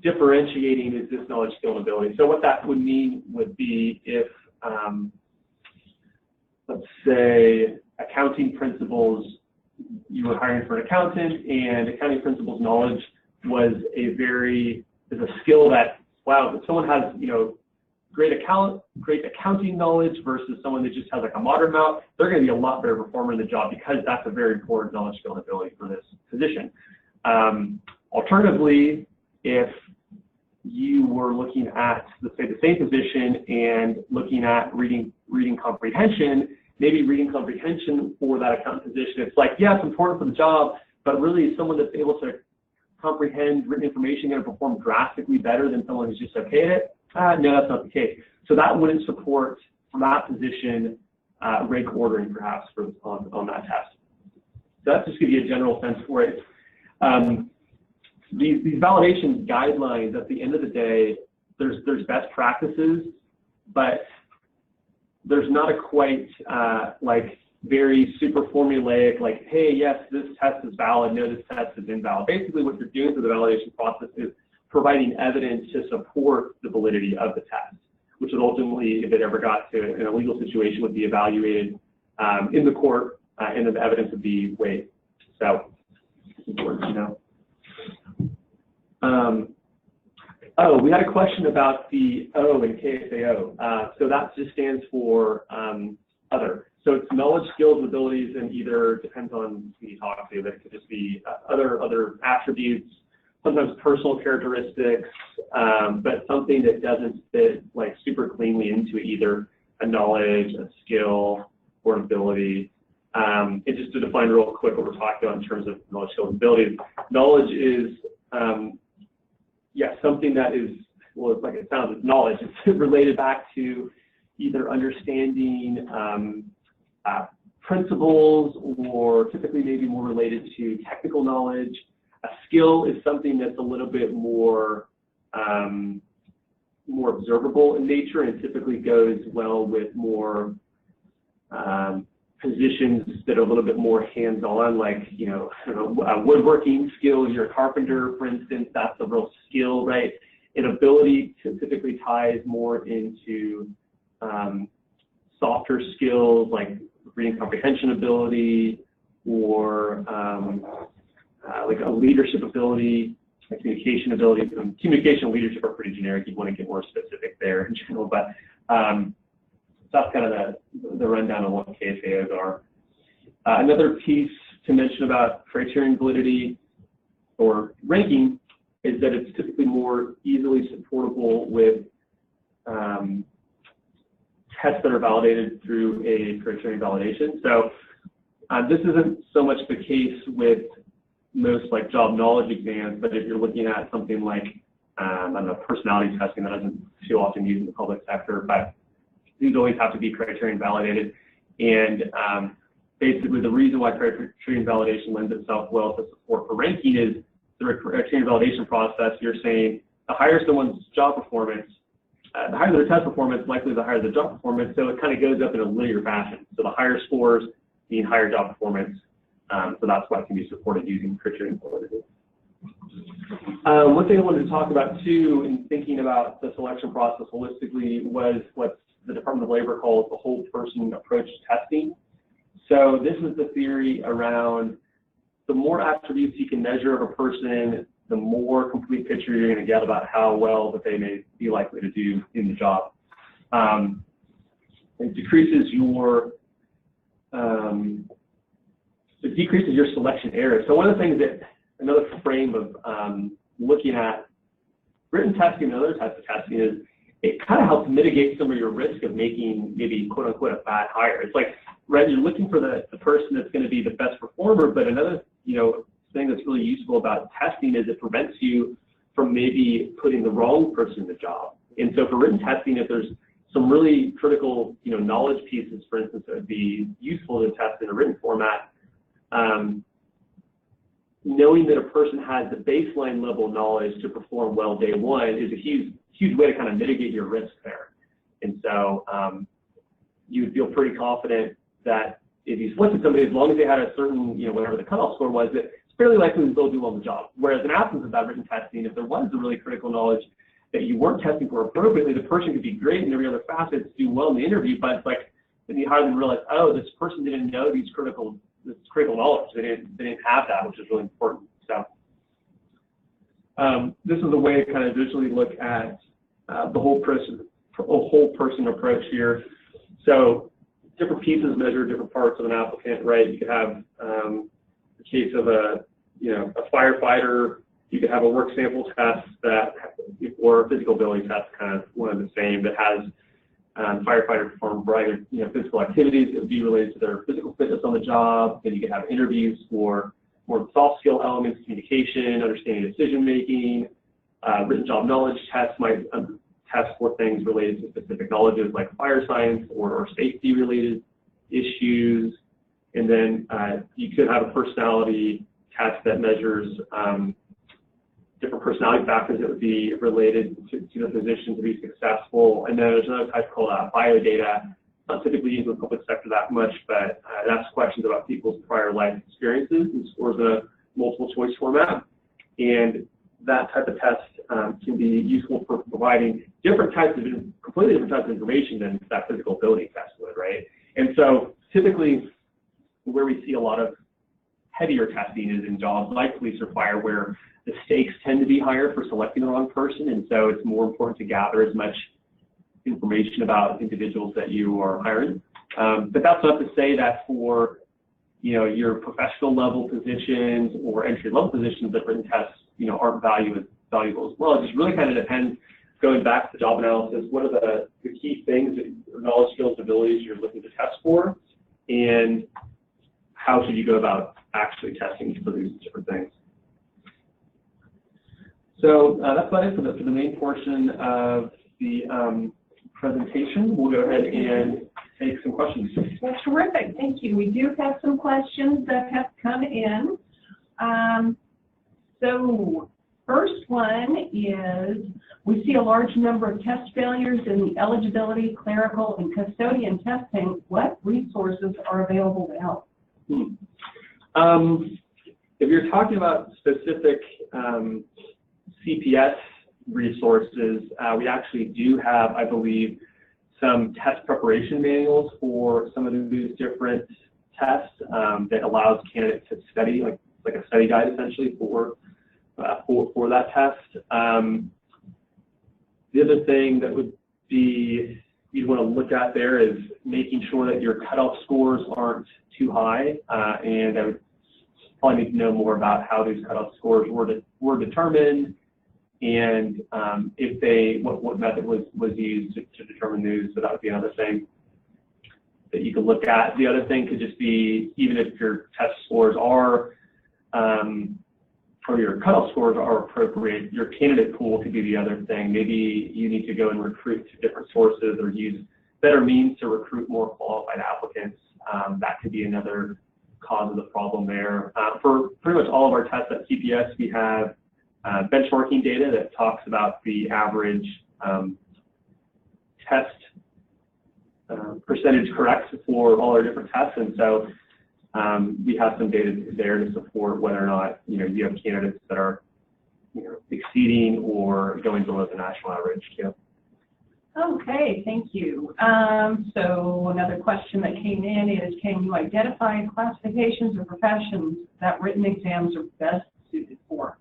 S2: differentiating is this knowledge, skill, and ability. So what that would mean would be if, let's say, accounting principles, you were hiring for an accountant, and accounting principles knowledge was is a skill that, wow, if someone has, great accounting knowledge versus someone that just has like a moderate amount, they're going to be a lot better performer in the job because that's a very important knowledge, skill, and ability for this position. Alternatively, if you were looking at, let's say, the same position and looking at reading comprehension, maybe reading comprehension for that accountant position. It's like, yeah, it's important for the job, but really someone that's able to comprehend written information going to perform drastically better than someone who's just okay at it? No, that's not the case. So that wouldn't support, from that position, rank ordering perhaps on that test. So that's just give you a general sense for it. These validation guidelines, at the end of the day, there's best practices, but there's not a quite like very super formulaic, like, hey, yes, this test is valid, no, this test is invalid. Basically what you're doing through the validation process is providing evidence to support the validity of the test, which would ultimately, if it ever got to in a legal situation, would be evaluated in the court, and then the evidence would be weighed. So it's important to know. Oh, we had a question about the O in KSAO. So that just stands for other. So it's knowledge, skills, and abilities, and either depends on who you talk to, but it could just be other attributes, sometimes personal characteristics, but something that doesn't fit like super cleanly into either a knowledge, a skill, or an ability. And just to define real quick what we're talking about in terms of knowledge, skills, and abilities. Knowledge is something that is, well, it's like it sounds, it's knowledge. It's related back to either understanding principles, or typically maybe more related to technical knowledge. A skill is something that's a little bit more observable in nature, and typically goes well with more positions that are a little bit more hands-on, like, you know, woodworking skills. You're a carpenter, for instance, that's a real skill, right? And ability typically ties more into softer skills like reading comprehension ability, or like a leadership ability, like communication ability. Communication and leadership are pretty generic. You want to get more specific there in general, but that's kind of the rundown on what KSAOs are. Another piece to mention about criterion validity or ranking is that it's typically more easily supportable with tests that are validated through a criterion validation. So this isn't so much the case with most like job knowledge exams, but if you're looking at something like, I don't know, personality testing that isn't too often used in the public sector, but these always have to be criterion validated. And basically the reason why criterion validation lends itself well to support for ranking is through a criterion validation process. You're saying the higher someone's job performance, the higher their test performance, likely the higher the job performance. So it kind of goes up in a linear fashion. So the higher scores mean higher job performance. So that's why it can be supported using criterion validity. One thing I wanted to talk about too, in thinking about the selection process holistically, was what the Department of Labor calls the whole person approach testing. So this is the theory around the more attributes you can measure of a person, the more complete picture you're going to get about how well that they may be likely to do in the job. It decreases your selection error. So one of the things that, another frame of looking at written testing and other types of testing is it kind of helps mitigate some of your risk of making maybe quote unquote a bad hire. It's like, right, you're looking for the person that's going to be the best performer, but another, you know, thing that's really useful about testing is it prevents you from maybe putting the wrong person in the job. And so for written testing, if there's some really critical, you know, knowledge pieces, for instance, that would be useful to test in a written format, knowing that a person has the baseline level knowledge to perform well day one is a huge way to kind of mitigate your risk there. And so you would feel pretty confident that if you selected somebody, as long as they had a certain, you know, whatever the cutoff score was, that it's fairly likely that they'll do well in the job. Whereas in absence of that written testing, if there was a really critical knowledge that you weren't testing for appropriately, the person could be great in every other facet, do well in the interview, but it's like, then you hire them and realize, oh, this person didn't know this critical knowledge. They didn't have that, which is really important. So this is a way to kind of visually look at the whole person approach here. So different pieces measure different parts of an applicant, right? You could have the case of a firefighter. You could have a work sample test that, or a physical ability test, kind of one of the same, that has Firefighters perform a variety of physical activities that would be related to their physical fitness on the job. Then you could have interviews for more soft skill elements, communication, understanding decision making. Written job knowledge tests might test for things related to specific knowledges like fire science or safety related issues. And then you could have a personality test that measures different personality factors that would be related to the position to be successful. And then there's another type called biodata. Not typically used in the public sector that much, but it asks questions about people's prior life experiences and scores a multiple choice format. And that type of test can be useful for providing completely different types of information than that physical ability test would, right? And so typically where we see a lot of heavier testing is in jobs like police or fire, where the stakes tend to be higher for selecting the wrong person, and so it's more important to gather as much information about individuals that you are hiring. But that's not to say that for your professional level positions or entry level positions that written tests aren't valuable as well. It just really kind of depends, going back to the job analysis, what are the key things, knowledge, skills, abilities you're looking to test for, and how should you go about actually testing for these different things. So that's about it for the main portion of the presentation. We'll go ahead and take some questions.
S1: Well, terrific. Thank you. We do have some questions that have come in. So first one is, we see a large number of test failures in the eligibility, clerical, and custodian testing. What resources are available to help?
S2: If you're talking about specific CPS resources, we actually do have, I believe, some test preparation manuals for some of these different tests that allows candidates to study, like a study guide essentially for that test. The other thing that would be you'd want to look at there is making sure that your cutoff scores aren't too high, and I would probably need to know more about how these cutoff scores were determined, and what method was used to determine these. So that would be another thing that you could look at. The other thing could just be, even if your test scores are or your cutoff scores are appropriate, your candidate pool could be the other thing. Maybe you need to go and recruit to different sources or use better means to recruit more qualified applicants. That could be another cause of the problem there. For pretty much all of our tests at CPS, we have benchmarking data that talks about the average test percentage correct for all our different tests, and so we have some data there to support whether or not you have candidates that are exceeding or going below the national average. Yeah.
S1: Okay, thank you. So another question that came in is, can you identify classifications or professions that written exams are best suited for?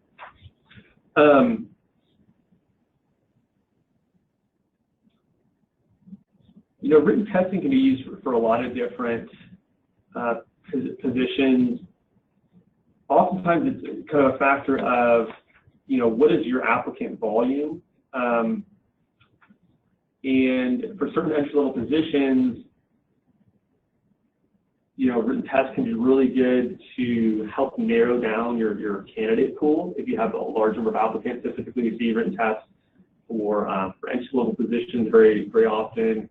S2: Written testing can be used for a lot of different positions. Oftentimes it's kind of a factor of, what is your applicant volume? And for certain entry-level positions, written tests can be really good to help narrow down your candidate pool. If you have a large number of applicants, typically you see written tests for entry-level positions very, very often.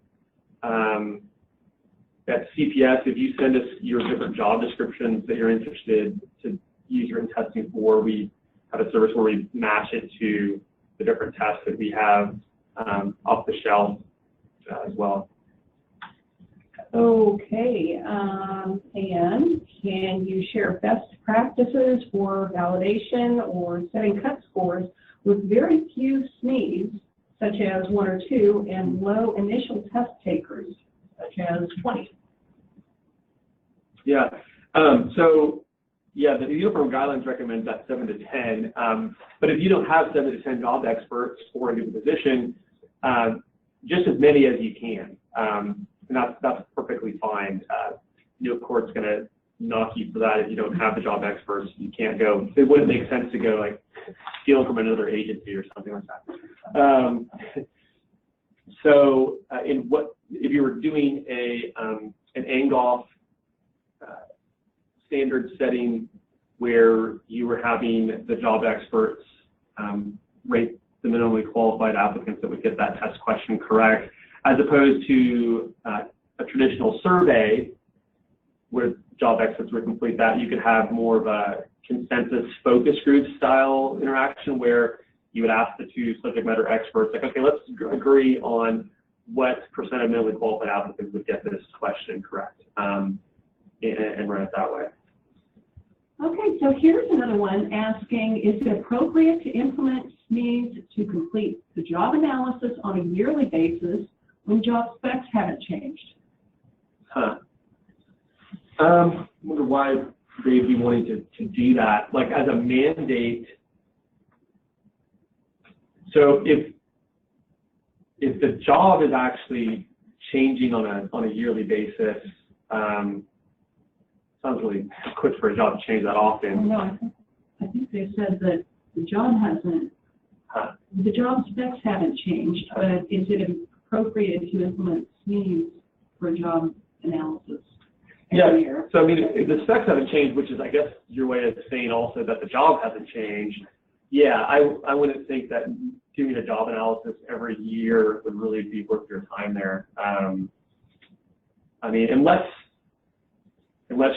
S2: At CPS, if you send us your different job descriptions that you're interested to use written testing for, we have a service where we match it to the different tests that we have off the shelf as well.
S1: Okay, and can you share best practices for validation or setting cut scores with very few SMEs, such as 1 or 2, and low initial test takers, such as 20?
S2: Yeah. The uniform guidelines recommend that 7 to 10. But if you don't have 7 to 10 job experts for a given position, just as many as you can. And that's perfectly fine. No court's going to knock you for that if you don't have the job experts. You can't go. It wouldn't make sense to go steal from another agency or something like that. So if you were doing an Angoff standard setting where you were having the job experts rate the minimally qualified applicants that would get that test question correct, as opposed to a traditional survey where job experts would complete that, you could have more of a consensus focus group style interaction where you would ask the two subject matter experts, like, okay, let's agree on what % of minimally qualified applicants would get this question correct, and run it that way.
S3: Okay, so here's another one asking, is it appropriate to implement SMEs to complete the job analysis on a yearly basis when job specs haven't changed?
S2: I wonder why they'd be wanting to do that, like as a mandate. So if the job is actually changing on a yearly basis, sounds really quick for a job to change that often.
S3: No, I think they said that the job hasn't, the job specs haven't changed, but is it appropriate to implement SMEs for a job analysis?
S2: Yeah, so I mean, if the specs haven't changed, which is, I guess, your way of saying also that the job hasn't changed, yeah, I wouldn't think that doing a job analysis every year would really be worth your time there. I mean, unless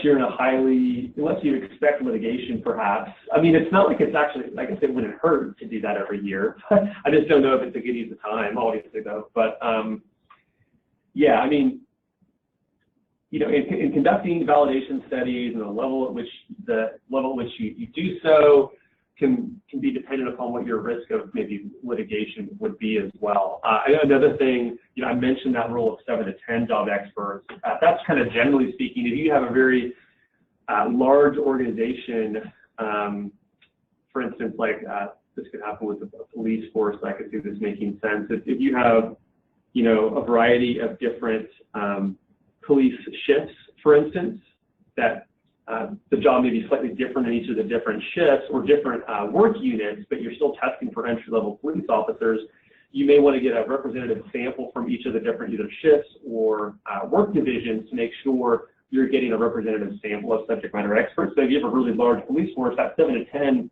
S2: you're in unless you expect litigation, perhaps. I mean, it's not like it's actually, like I said, it wouldn't hurt to do that every year. I just don't know if it's a good use of time, obviously, though. But yeah, I mean, you know, in conducting validation studies, and the level at which you do so can be dependent upon what your risk of maybe litigation would be as well. Another thing, you know, I mentioned that rule of 7 to 10 job experts. That's kind of generally speaking. If you have a very large organization, for instance, like this could happen with a police force, I could see this making sense. If you have, you know, a variety of different police shifts, for instance, that the job may be slightly different in each of the different shifts or different work units, but you're still testing for entry-level police officers, you may want to get a representative sample from each of the different either shifts or work divisions to make sure you're getting a representative sample of subject matter experts. So if you have a really large police force, that 7 to 10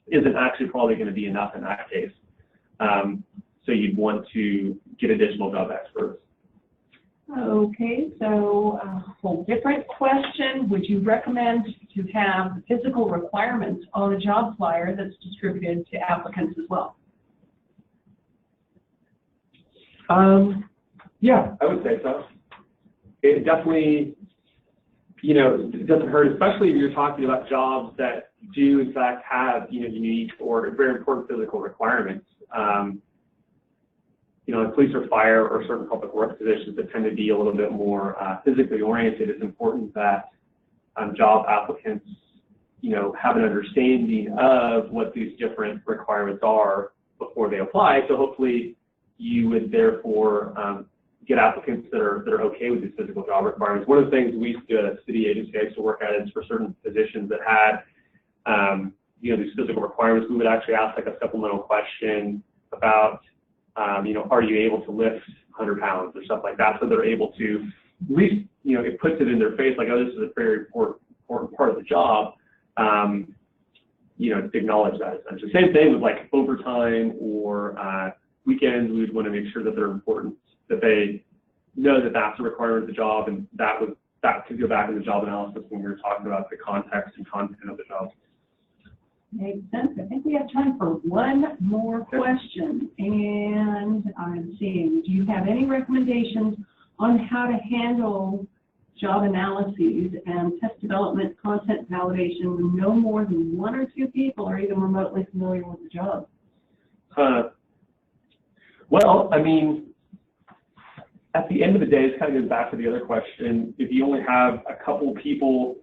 S2: isn't actually probably going to be enough in that case. So you'd want to get additional job experts.
S3: Okay, so a whole different question. Would you recommend to have physical requirements on a job flyer that's distributed to applicants as well?
S2: Yeah, I would say so. It definitely, you know, it doesn't hurt, especially if you're talking about jobs that do in fact have, you know, unique or very important physical requirements. You know, police or fire or certain public work positions that tend to be a little bit more physically oriented, it's important that job applicants, you know, have an understanding of what these different requirements are before they apply. So hopefully you would therefore get applicants that are okay with these physical job requirements. One of the things we used to do at a city agency I used to work at is for certain positions that had, you know, these physical requirements, we would actually ask like a supplemental question about, you know, are you able to lift 100 pounds or stuff like that? So they're able to, at least, you know, it puts it in their face like, oh, this is a very important part of the job, you know, to acknowledge that essentially. Same thing with like overtime or weekends, we would want to make sure that they're important, that they know that that's a requirement of the job, and that could go back in the job analysis when we were talking about the context and content of the job.
S3: Makes sense. I think we have time for one more question. And I'm seeing, do you have any recommendations on how to handle job analyses and test development content validation when no more than 1 or 2 people are even remotely familiar with the job?
S2: Well, I mean, at the end of the day, it's kind of goes back to the other question. If you only have a couple people,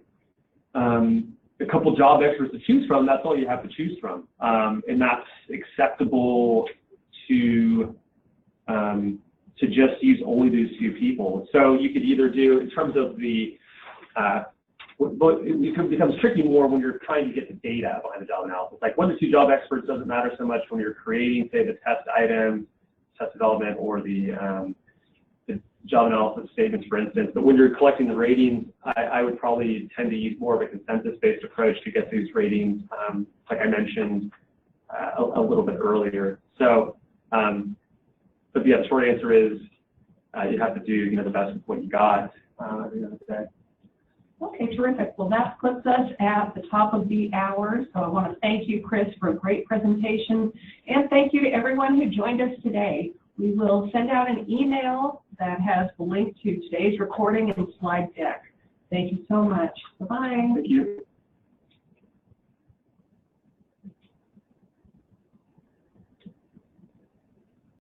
S2: a couple job experts to choose from, that's all you have to choose from. And that's acceptable to just use only these 2 people. So you could either do, in terms of the, it becomes tricky more when you're trying to get the data behind the job analysis. Like 1 to 2 job experts doesn't matter so much when you're creating, say, the test items, test development or the job analysis statements, for instance. But when you're collecting the ratings, I would probably tend to use more of a consensus-based approach to get these ratings, like I mentioned a little bit earlier. So, but yeah, the short answer is you have to do the best with what you got at the end of the day.
S3: Okay, terrific. Well, that puts us at the top of the hour. So I want to thank you, Chris, for a great presentation. And thank you to everyone who joined us today. We will send out an email that has the link to today's recording and slide deck. Thank you so much. Bye-bye.
S2: Thank you.